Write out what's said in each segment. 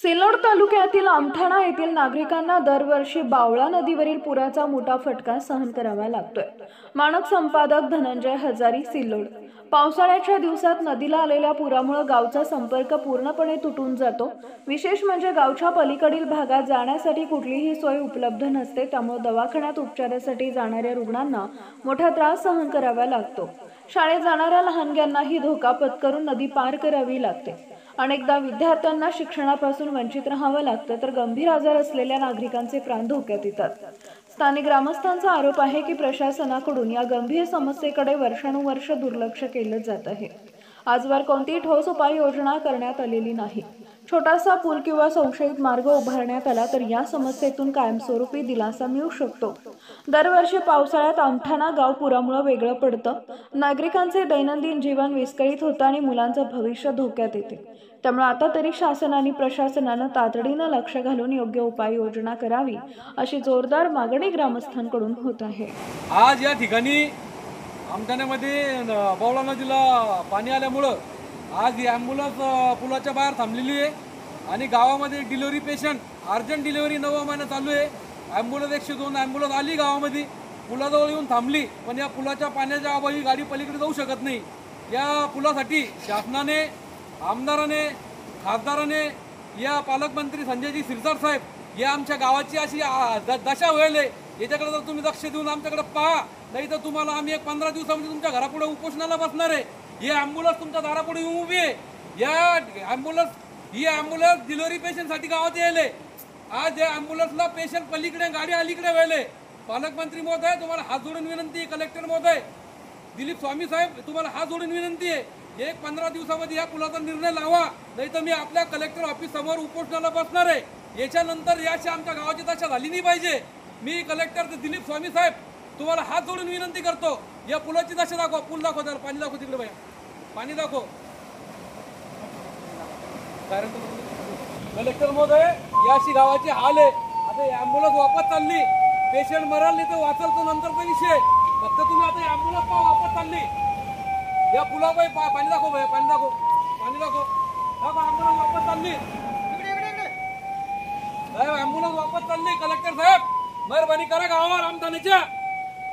सिल्लोड तालुक्यातील आमठाणा येथील नागरिकांना दरवर्षी बावळा नदीवरील पुराचा मोठा फटका सहन करावा लागतोय। मानक संपादक धनंजय हजारी, सिल्लोड। पावसाळ्याच्या दिवसात नदीला आलेल्या पुरामुळे गावचा संपर्क पूर्णपणे तुटून जातो। विशेष म्हणजे गावच्या पलीकडील भागात जाण्यासाठी कुठलीही सोय उपलब्ध नसते, त्यामुळे दवाखान्यात उपचारासाठी जाणाऱ्या रुग्णांना मोठा त्रास सहन करावा लागतो। शाळेत जाणाऱ्या लहानग्यांनाही धोका पत्करून नदी पार करावी लागते। अनेकदा विद्यार्थ्यांना शिक्षणापासून वंचित राहावं लागतं, तर गंभीर आजार असलेल्या नागरिकांचे प्राण धोक्यात येतात। स्थानिक ग्रामस्थांचा आरोप आहे की प्रशासनाकडून या गंभीर समस्येकडे वर्षानुवर्ष दुर्लक्ष केलं जात आहे। आजवर कोणतीही ठोस उपाययोजना करण्यात आलेली नाही। छोटासा पूल किंवा संशयित मार्ग उभारण्यात आला तर या समस्येतून कायमस्वरूपी दिलासा मिळू शकतो। दरवर्षी पावसाळ्यात आमठाणा गाव पुरामुळे वेगळं पडतं। नागरिकांचे दैनंदिन जीवन विस्कळीत होतं आणि मुलांचं भविष्य धोक्यात येते। त्यामुळे आता तरी शासन आणि प्रशासनानं तातडीनं लक्ष घालून योग्य उपाययोजना करावी, अशी जोरदार मागणी ग्रामस्थांकडून होत आहे। आज या ठिकाणी आमठाण्यामध्ये बावळा नदीला पाणी आल्यामुळं आज ही ॲम्ब्युलन्स पुलाच्या बाहेर थांबलेली आहे आणि गावामध्ये डिलिव्हरी पेशंट अर्जंट डिलिव्हरी 9 महिना चालू आहे। ॲम्ब्युलन्स 102 ॲम्ब्युलन्स आली गावामध्ये, पुलाजवळ येऊन थांबली, पण या पुलाच्या पाण्याच्या अभावी गाडी पलीकडे जाऊ शकत नाही। या पुलासाठी शासनाने, आमदाराने, खासदाराने, या पालकमंत्री संजयजी शिरसाट साहेब या आमच्या गावाची अशी दशा होईल, याच्याकडे जर तुम्ही लक्ष देऊन आमच्याकडे पहा, नाही तर तुम्हाला आम्ही 15 दिवसामध्ये तुमच्या घरापुढे उपोषणाला बसणार आहे। ही ॲम्ब्युलन्स तुमच्या दारापुढे येऊन उभी आहे। ही ॲम्ब्युलन्स डिलिव्हरी पेशंटसाठी गावात यायले। आज या ॲम्ब्युलन्सला पेशंट पलीकडे, गाडी अलीकडे व्हायले। पालकमंत्री महोदय, तुम्हाला हात जोडून विनंती आहे, कलेक्टर महोदय, दिलीप स्वामी साहेब, तुम्हाला हात जोडून विनंती आहे, 15 दिवसामध्ये या पुलाचा निर्णय लावा, नाही तर मी आपल्या कलेक्टर ऑफिस समोर उपोषणाला बसणार आहे। याच्यानंतर याची आमच्या गावाची दशा झाली नाही पाहिजे। मी कलेक्टर दिलीप स्वामी साहेब तुम्हाला हात जोडून विनंती करतो, या पुलाची दशा दाखवा। पूल दाखव, त्याला पाणी दाखव, तिकडे भैया पाणी दाखव। कलेक्टर महोदय, याशी गावाची हाल आहे। आता ॲम्ब्युलन्स वापस चालली, पेशंट मरल नाही तर वाचल तो नंतरचा विषय, फक्त तुम्ही आता ॲम्ब्युलन्स पहा वापस चालली। या पुलापाई पाणी दाखव भैया, पाणी दाखव, पाणी दाखव, ॲम्ब्युलन्स वापस चालली, ॲम्ब्युलन्स वापस चालली। कलेक्टर साहेब, मेहरबानी करा, गावावर आमठाण्याच्या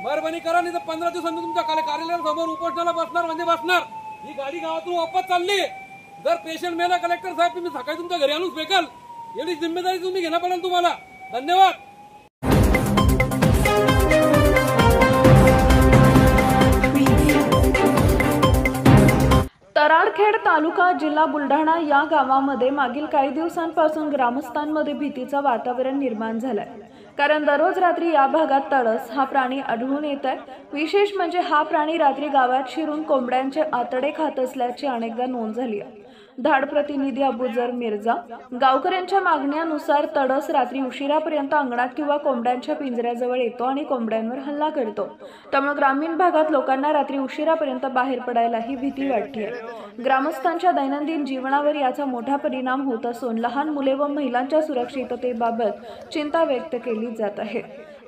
मेहरबानी करा, नाही तर 15 दिवसांनी तुमच्या कार्यालयासमोर उपोषणाला बसणार म्हणजे बसणार। ही गाडी गावातून वापस चालली, जर पेशंट मेला कलेक्टर साहेब तुम्ही सकाळी तुमच्या घरी आणून फेकाल, एवढी जिम्मेदारी तुम्ही घेणं पडेल तुम्हाला। धन्यवाद। तराडखेड तालुका, जिल्हा बुलढाणा या गावामध्ये मागील काही दिवसांपासून ग्रामस्थांमध्ये भीतीचं वातावरण निर्माण झालंय, कारण दररोज रात्री या भागात तडस हा प्राणी आढळून येत आहे। विशेष म्हणजे हा प्राणी रात्री गावात शिरून कोंबड्यांचे आतडे खात असल्याची अनेकदा नोंद झाली आहे। धाड प्रतिनिधी अबुजर मिर्झा, गावकऱ्यांच्या मागण्यानुसार तडस रात्री उशिरापर्यंत अंगणात किंवा कोंबड्यांच्या पिंजऱ्याजवळ येतो आणि कोंबड्यांवर हल्ला करतो। त्यामुळे ग्रामीण भागात लोकांना रात्री उशिरापर्यंत बाहेर पडायलाही भीती वाटते। ग्रामस्थांच्या दैनंदिन जीवनावर याचा मोठा परिणाम होत असून लहान मुले व महिलांच्या सुरक्षिततेबाबत चिंता व्यक्त केली जात आहे।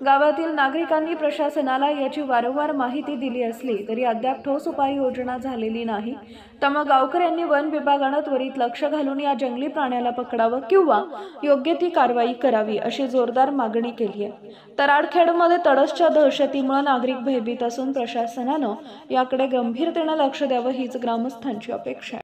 गावातील नागरिकांनी प्रशासनाला याची वारंवार माहिती दिली असली तरी अद्याप ठोस उपाययोजना झालेली नाही। त्यामुळे गावकऱ्यांनी वन विभागानं त्वरित लक्ष घालून या जंगली प्राण्याला पकडावं किंवा योग्य ती कारवाई करावी, अशी जोरदार मागणी केली आहे। तराडखेडमध्ये तडसच्या दहशतीमुळे नागरिक भयभीत असून प्रशासनानं याकडे गंभीरतेने लक्ष द्यावं हीच ग्रामस्थांची अपेक्षा आहे।